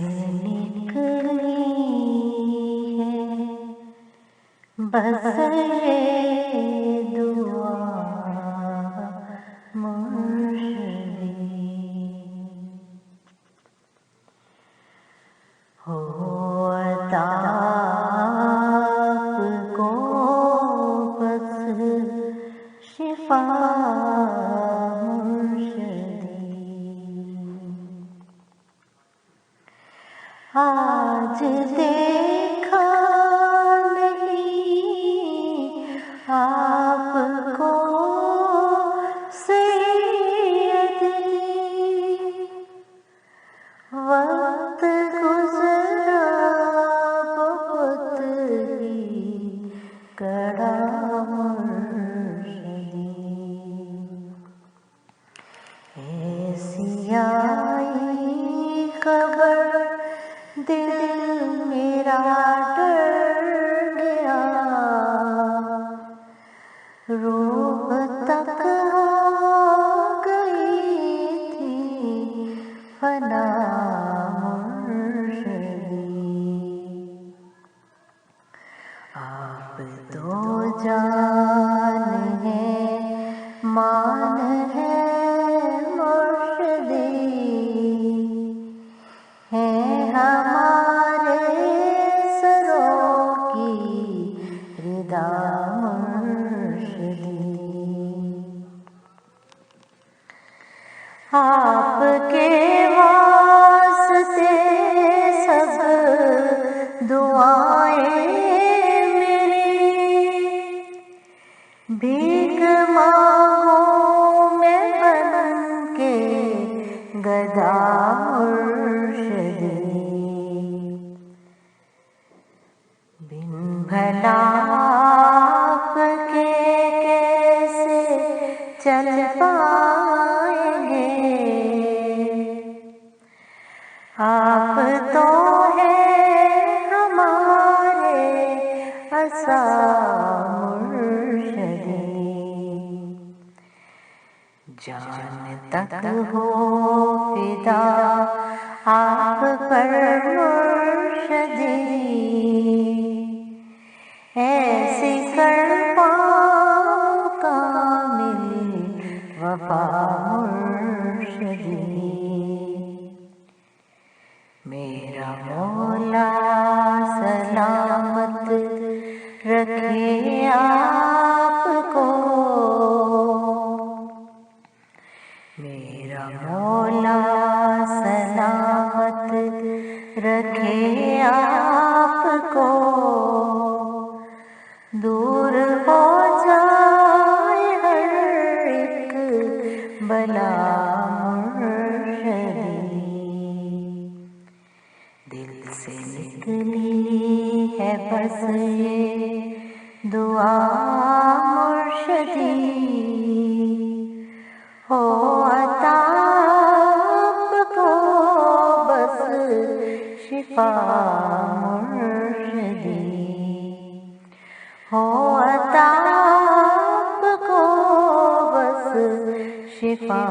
سے نکلی ہے بس یہ دعا مرشدی، ہو عطا آپ کو بس شفا آج دیکھا نہیں آپ کو سیدی، وقت گزرا بہت ہی کڑا مرشدی، ایسی آئی خبر دل میرا ڈر گیا، روح تک ہو گئی تھی فنا مرشدی، آپ تو جان ہے مان ہے مرشدی، ہے ہمارے سروں کی ردا مرشدی، آپ کے واسطے سب دعائیں میری، بھیک مانگوں میں بن کے گدا مرشدی، بن بھلا آپ کے کیسے چل پائیں گے، آپ تو ہیں ہمارے عصا مرشدی، جان تک ہو فدا آپ پر مرشدی، ایسی کر پاؤ کامل وفا مرشدی، میرا مولا سلامت رکھے آپ کو، میرا مولا سلامت رکھے آپ کو، دور ہو جائے ہر ایک بلا مرشدی، دل سے نکلی ہے بس یہ دعا مرشدی، ہو عطا آپ کو بس شفا مرشدی، ہو عطا آپ کو بس شفا